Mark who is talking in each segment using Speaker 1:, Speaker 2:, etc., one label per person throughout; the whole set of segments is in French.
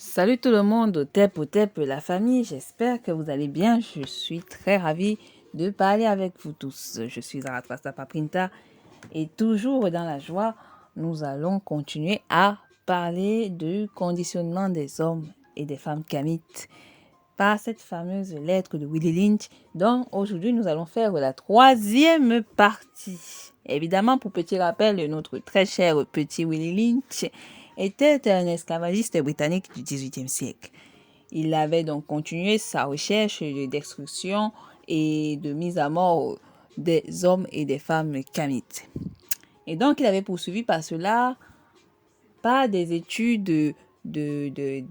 Speaker 1: Salut tout le monde, au TEP, la famille, j'espère que vous allez bien. Je suis très ravie de parler avec vous tous. Je suis Zarathustra Paprinta et toujours dans la joie, nous allons continuer à parler du conditionnement des hommes et des femmes kamites par cette fameuse lettre de Willie Lynch. Donc aujourd'hui, nous allons faire la troisième partie. Évidemment, pour petit rappel, notre très cher petit Willie Lynch était un esclavagiste britannique du XVIIIe siècle. Il avait donc continué sa recherche de destruction et de mise à mort des hommes et des femmes kamites. Et donc, il avait poursuivi par cela par des études de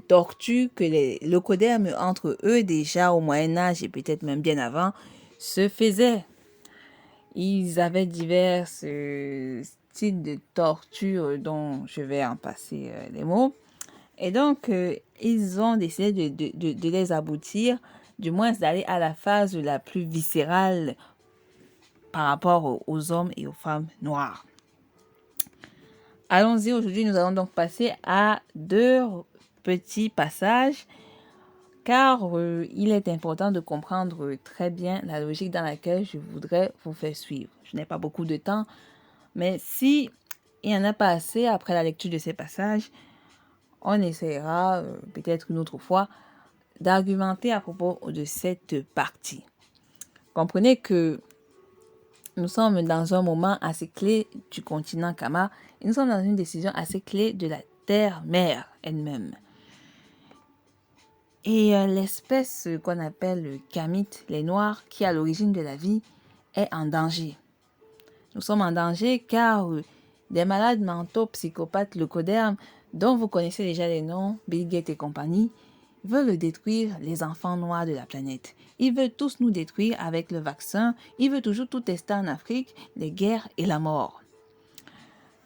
Speaker 1: tortue que les leucodermes entre eux, déjà au Moyen-Âge et peut-être même bien avant, se faisaient. Ils avaient divers styles de tortures dont je vais en passer les mots. Et donc, ils ont décidé de les aboutir, du moins d'aller à la phase la plus viscérale par rapport aux hommes et aux femmes noires. Allons-y, aujourd'hui, nous allons donc passer à deux petits passages, car il est important de comprendre très bien la logique dans laquelle je voudrais vous faire suivre. Je n'ai pas beaucoup de temps, mais si il n'y en a pas assez après la lecture de ces passages, on essaiera peut-être une autre fois d'argumenter à propos de cette partie. Comprenez que nous sommes dans un moment assez clé du continent Kama et nous sommes dans une décision assez clé de la Terre-Mère elle-même. Et l'espèce qu'on appelle le Kamite, les Noirs, qui est à l'origine de la vie, est en danger. Nous sommes en danger car des malades mentaux, psychopathes, leucodermes, dont vous connaissez déjà les noms, Bill Gates et compagnie, veulent détruire les enfants noirs de la planète. Ils veulent tous nous détruire avec le vaccin. Ils veulent toujours tout tester en Afrique, les guerres et la mort.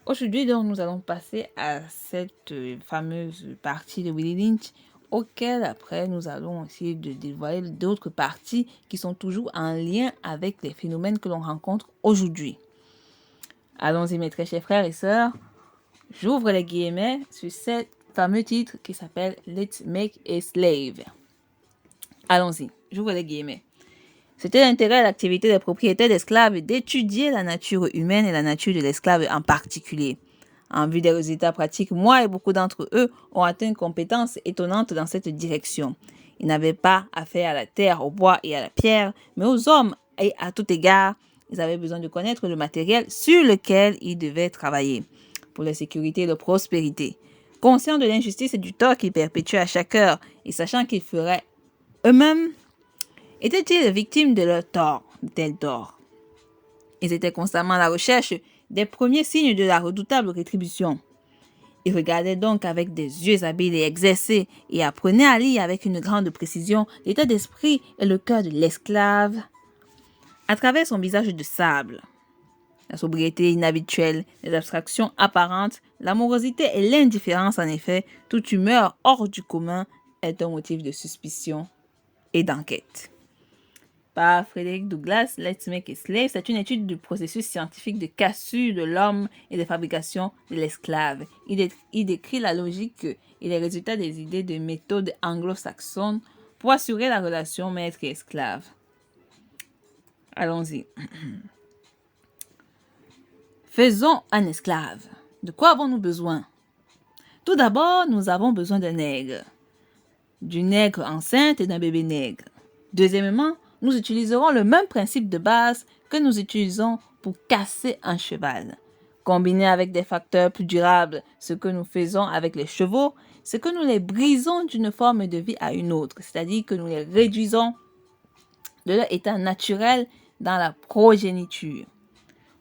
Speaker 1: Aujourd'hui, donc, nous allons passer à cette fameuse partie de Willie Lynch, auquel après nous allons essayer de dévoiler d'autres parties qui sont toujours en lien avec les phénomènes que l'on rencontre aujourd'hui. Allons-y, mes très chers frères et sœurs. J'ouvre les guillemets sur ce fameux titre qui s'appelle Let's Make a Slave. Allons-y, j'ouvre les guillemets. C'était l'intérêt de l'activité des propriétaires d'esclaves d'étudier la nature humaine et la nature de l'esclave en particulier. En vue des résultats pratiques, moi et beaucoup d'entre eux ont atteint une compétence étonnante dans cette direction. Ils n'avaient pas affaire à la terre, au bois et à la pierre, mais aux hommes et à tout égard. Ils avaient besoin de connaître le matériel sur lequel ils devaient travailler pour la sécurité et la prospérité. Conscients de l'injustice et du tort qu'ils perpétuaient à chaque heure et sachant qu'ils feraient eux-mêmes, étaient-ils victimes de leur tort, tel tort? Ils étaient constamment à la recherche des premiers signes de la redoutable rétribution. Ils regardaient donc avec des yeux habiles et exercés et apprenaient à lire avec une grande précision l'état d'esprit et le cœur de l'esclave à travers son visage de sable. La sobriété inhabituelle, les abstractions apparentes, l'amorosité et l'indifférence en effet, toute humeur hors du commun est un motif de suspicion et d'enquête. Par Frederick Douglass, Let's Make a Slave, c'est une étude du processus scientifique de cassure de l'homme et de fabrication de l'esclave. Il décrit la logique et les résultats des idées de méthodes anglo-saxonnes pour assurer la relation maître et esclave. Allons-y. Faisons un esclave. De quoi avons-nous besoin? Tout d'abord, nous avons besoin d'un nègre. Du nègre enceinte et d'un bébé nègre. Deuxièmement, nous utiliserons le même principe de base que nous utilisons pour casser un cheval. Combiné avec des facteurs plus durables, ce que nous faisons avec les chevaux, c'est que nous les brisons d'une forme de vie à une autre, c'est-à-dire que nous les réduisons de leur état naturel dans la progéniture.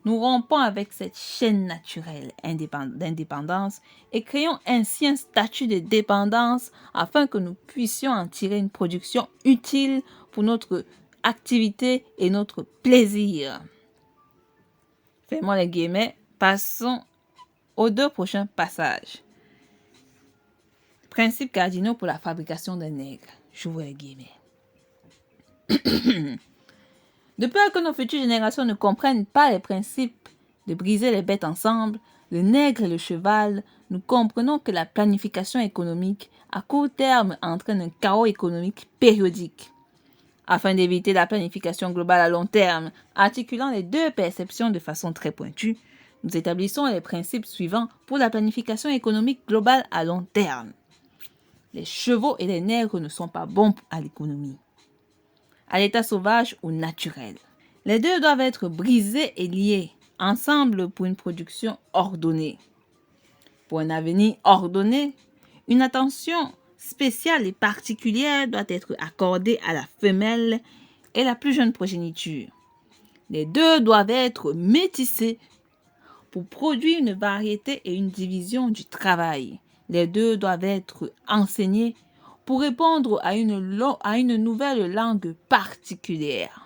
Speaker 1: Nous rompons avec cette chaîne naturelle d'indépendance et créons ainsi un statut de dépendance afin que nous puissions en tirer une production utile pour notre activité et notre plaisir. Fermons les guillemets, passons aux deux prochains passages. Principes cardinaux pour la fabrication d'un nègre. J'ouvre les guillemets. De peur que nos futures générations ne comprennent pas les principes de briser les bêtes ensemble, le nègre et le cheval, nous comprenons que la planification économique à court terme entraîne un chaos économique périodique. Afin d'éviter la planification globale à long terme, articulant les deux perceptions de façon très pointue, nous établissons les principes suivants pour la planification économique globale à long terme. Les chevaux et les nègres ne sont pas bons à l'économie, à l'état sauvage ou naturel. Les deux doivent être brisés et liés ensemble pour une production ordonnée. Pour un avenir ordonné, une attention spéciale et particulière doit être accordée à la femelle et la plus jeune progéniture. Les deux doivent être métissés pour produire une variété et une division du travail. Les deux doivent être enseignés pour répondre à une nouvelle langue particulière.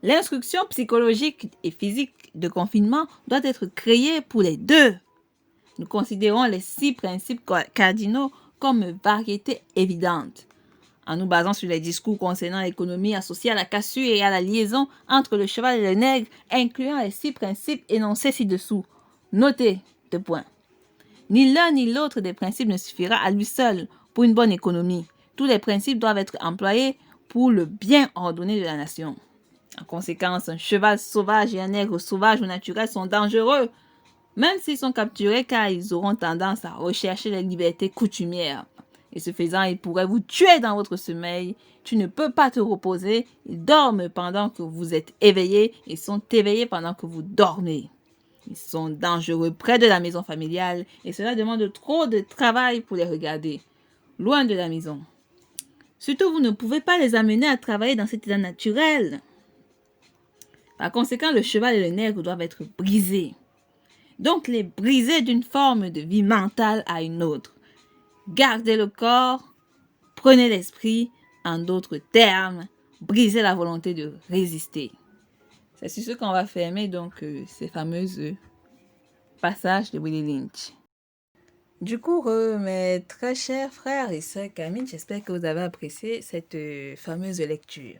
Speaker 1: L'instruction psychologique et physique de confinement doit être créée pour les deux. Nous considérons les 6 principes cardinaux comme variété évidente. En nous basant sur les discours concernant l'économie associée à la cassure et à la liaison entre le cheval et le nègre, incluant les 6 principes énoncés ci-dessous. Notez, 2 points. Ni l'un ni l'autre des principes ne suffira à lui seul pour une bonne économie. Tous les principes doivent être employés pour le bien ordonné de la nation. En conséquence, un cheval sauvage et un nègre sauvage ou naturel sont dangereux, même s'ils sont capturés, car ils auront tendance à rechercher les libertés coutumières. Et ce faisant, ils pourraient vous tuer dans votre sommeil. Tu ne peux pas te reposer. Ils dorment pendant que vous êtes éveillés et sont éveillés pendant que vous dormez. Ils sont dangereux près de la maison familiale et cela demande trop de travail pour les regarder, loin de la maison. Surtout, vous ne pouvez pas les amener à travailler dans cet état naturel. Par conséquent, le cheval et le nègre doivent être brisés. Donc, les briser d'une forme de vie mentale à une autre. Gardez le corps, prenez l'esprit, en d'autres termes, brisez la volonté de résister. C'est sur ce qu'on va fermer donc ces fameuses passages de Willie Lynch. Du coup, mes très chers frères et sœurs Camille, j'espère que vous avez apprécié cette fameuse lecture.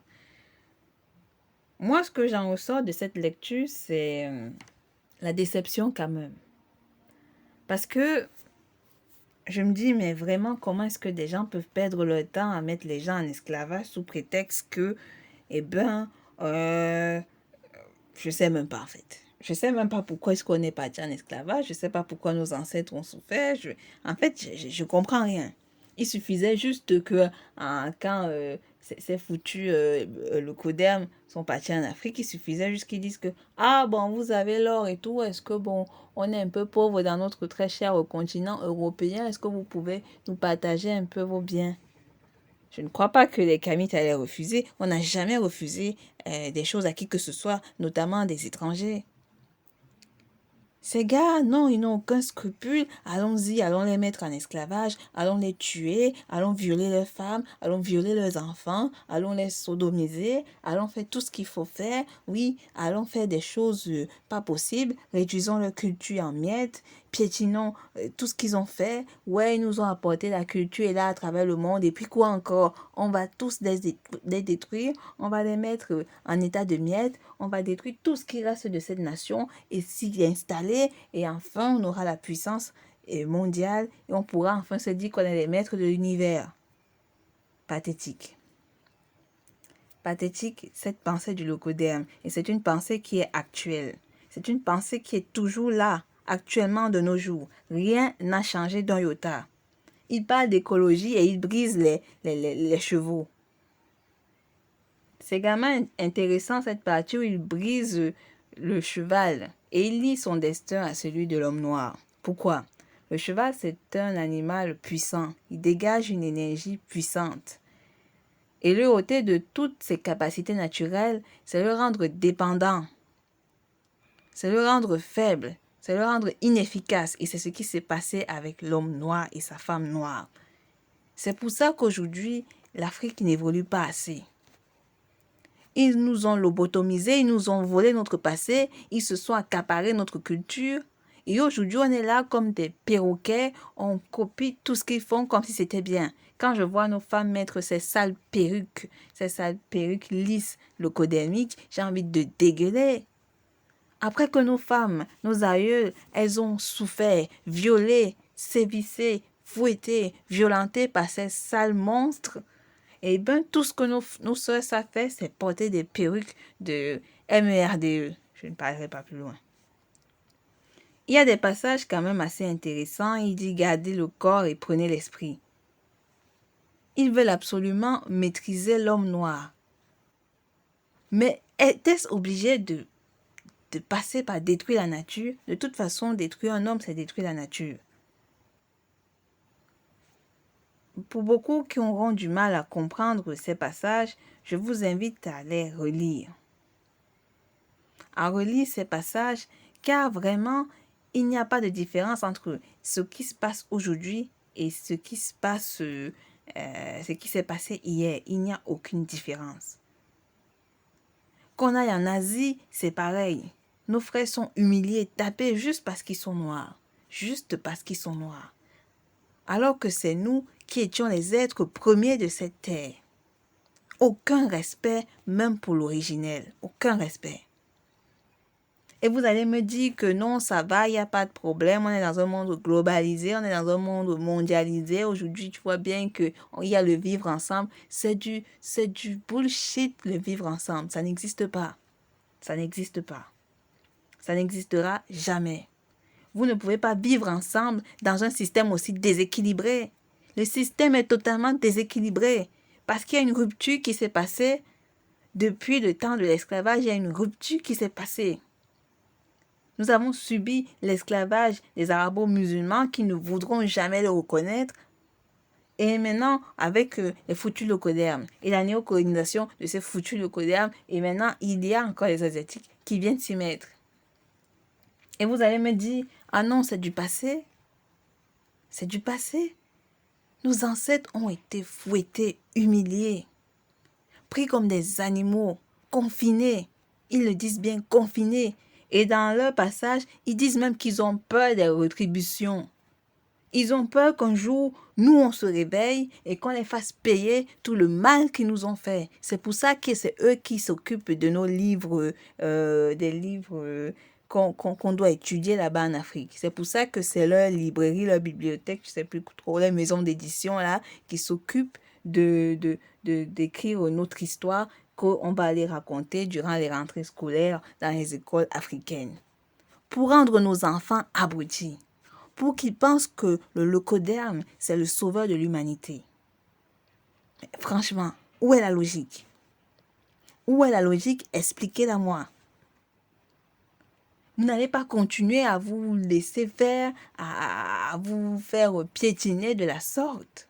Speaker 1: Moi, ce que j'en ressors de cette lecture, c'est la déception quand même. Parce que je me dis, mais vraiment, comment est-ce que des gens peuvent perdre leur temps à mettre les gens en esclavage sous prétexte que, je sais même pas en fait. Je sais même pas pourquoi est-ce qu'on est parti en esclavage. Je sais pas pourquoi nos ancêtres ont souffert. En fait, je comprends rien. Il suffisait juste que quand ces foutus le Coderm sont partis en Afrique, il suffisait juste qu'ils disent que ah bon, vous avez l'or et tout. Est-ce que bon, on est un peu pauvre dans notre très cher continent européen. Est-ce que vous pouvez nous partager un peu vos biens? Je ne crois pas que les Kamites allaient refuser. On n'a jamais refusé des choses à qui que ce soit, notamment des étrangers. Ces gars, non, ils n'ont aucun scrupule. Allons-y, allons les mettre en esclavage, allons les tuer, allons violer leurs femmes, allons violer leurs enfants, allons les sodomiser, allons faire tout ce qu'il faut faire. Oui, allons faire des choses pas possibles, réduisons leur culture en miettes, piétinons tout ce qu'ils ont fait. Ouais, ils nous ont apporté la culture et là à travers le monde. Et puis quoi encore? On va tous les détruire, on va les mettre en état de miettes, on va détruire tout ce qui reste de cette nation et s'y installer. Et enfin, on aura la puissance mondiale et on pourra enfin se dire qu'on est les maîtres de l'univers. Pathétique. Pathétique, cette pensée du Locoderm. Et c'est une pensée qui est actuelle. C'est une pensée qui est toujours là, actuellement de nos jours. Rien n'a changé d'un iota. Il parle d'écologie et il brise les chevaux. C'est également intéressant cette partie où il brise le cheval et il lie son destin à celui de l'homme noir. Pourquoi? Le cheval, c'est un animal puissant. Il dégage une énergie puissante. Et le ôter de toutes ses capacités naturelles, c'est le rendre dépendant. C'est le rendre faible. C'est le rendre inefficace. Et c'est ce qui s'est passé avec l'homme noir et sa femme noire. C'est pour ça qu'aujourd'hui, l'Afrique n'évolue pas assez. Ils nous ont lobotomisés, ils nous ont volé notre passé, ils se sont accaparés notre culture. Et aujourd'hui, on est là comme des perroquets, on copie tout ce qu'ils font comme si c'était bien. Quand je vois nos femmes mettre ces sales perruques lisses, locodermiques, j'ai envie de dégueuler. Après que nos femmes, nos aïeuls, elles ont souffert, violé, sévissé, fouetté, violenté par ces sales monstres, et bien tout ce que nos soeurs savent faire, c'est porter des perruques de MERDE. Je ne parlerai pas plus loin. Il y a des passages quand même assez intéressants. Il dit gardez le corps et prenez l'esprit. Ils veulent absolument maîtriser l'homme noir. Mais était-ce obligé de passer par détruire la nature? De toute façon, détruire un homme, c'est détruire la nature. Pour beaucoup qui auront du mal à comprendre ces passages, je vous invite à les relire. À relire ces passages, car vraiment, il n'y a pas de différence entre ce qui se passe aujourd'hui et ce qui se passe, ce qui s'est passé hier. Il n'y a aucune différence. Qu'on aille en Asie, c'est pareil. Nos frères sont humiliés, tapés juste parce qu'ils sont noirs. Juste parce qu'ils sont noirs. Alors que c'est nous qui étions les êtres premiers de cette terre. Aucun respect, même pour l'originel. Aucun respect. Et vous allez me dire que non, ça va, il n'y a pas de problème. On est dans un monde globalisé, on est dans un monde mondialisé. Aujourd'hui, tu vois bien qu'il y a le vivre ensemble. C'est du bullshit, le vivre ensemble. Ça n'existe pas. Ça n'existe pas. Ça n'existera jamais. Vous ne pouvez pas vivre ensemble dans un système aussi déséquilibré. Le système est totalement déséquilibré parce qu'il y a une rupture qui s'est passée depuis le temps de l'esclavage. Il y a une rupture qui s'est passée. Nous avons subi l'esclavage des arabo-musulmans qui ne voudront jamais le reconnaître. Et maintenant, avec les foutus locodermes et la néocolonisation de ces foutus locodermes, et maintenant, il y a encore les Asiatiques qui viennent s'y mettre. Et vous allez me dire, ah non, c'est du passé. C'est du passé. Nos ancêtres ont été fouettés, humiliés, pris comme des animaux, confinés. Ils le disent bien, confinés. Et dans leur passage, ils disent même qu'ils ont peur des rétributions. Ils ont peur qu'un jour, nous, on se réveille et qu'on les fasse payer tout le mal qu'ils nous ont fait. C'est pour ça que c'est eux qui s'occupent de nos livres, des livres qu'on doit étudier là-bas en Afrique. C'est pour ça que c'est leur librairie, leur bibliothèque, je ne sais plus trop, les maisons d'édition là, qui s'occupent d'écrire notre histoire qu'on va aller raconter durant les rentrées scolaires dans les écoles africaines. Pour rendre nos enfants abrutis. Pour qu'ils pensent que le locoderme, c'est le sauveur de l'humanité. Franchement, où est la logique? Où est la logique? Expliquez-la moi. Vous n'allez pas continuer à vous laisser faire, à vous faire piétiner de la sorte.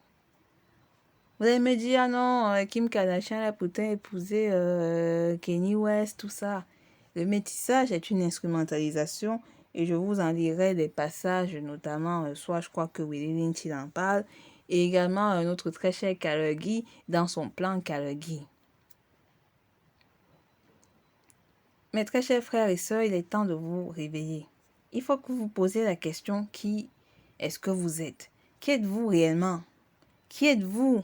Speaker 1: Vous allez me dire, ah non, Kim Kardashian a pourtant épousé Kanye West, tout ça. Le métissage est une instrumentalisation et je vous en lirai des passages, notamment, soit je crois que Willie Lynch il en parle, et également notre très cher Carnegie dans son plan Carnegie. Mes très chers frères et sœurs, il est temps de vous réveiller. Il faut que vous vous posiez la question, qui est-ce que vous êtes? Qui êtes-vous réellement? Qui êtes-vous?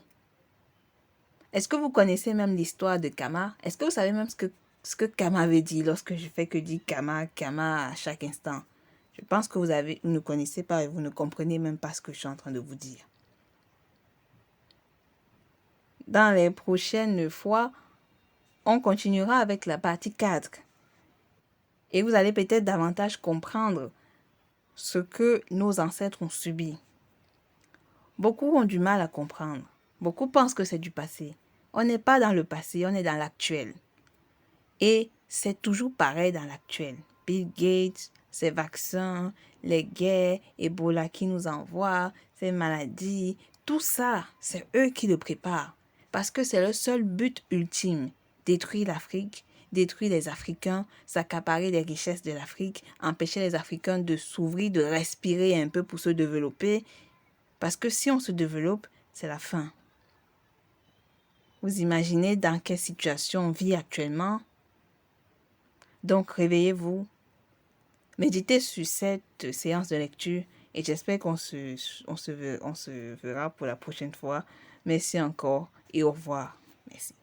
Speaker 1: Est-ce que vous connaissez même l'histoire de Kama? Est-ce que vous savez même ce que Kama veut dire lorsque je fais que dire Kama, Kama à chaque instant? Je pense que vous ne connaissez pas et vous ne comprenez même pas ce que je suis en train de vous dire. Dans les prochaines fois, on continuera avec la partie 4. Et vous allez peut-être davantage comprendre ce que nos ancêtres ont subi. Beaucoup ont du mal à comprendre. Beaucoup pensent que c'est du passé. On n'est pas dans le passé, on est dans l'actuel. Et c'est toujours pareil dans l'actuel. Bill Gates, ses vaccins, les guerres, Ebola qui nous envoie, ces maladies, tout ça, c'est eux qui le préparent. Parce que c'est le seul but ultime, détruire l'Afrique, détruire les Africains, s'accaparer les richesses de l'Afrique, empêcher les Africains de s'ouvrir, de respirer un peu pour se développer. Parce que si on se développe, c'est la fin. Vous imaginez dans quelle situation on vit actuellement? Donc, réveillez-vous. Méditez sur cette séance de lecture et j'espère qu'on se verra pour la prochaine fois. Merci encore et au revoir. Merci.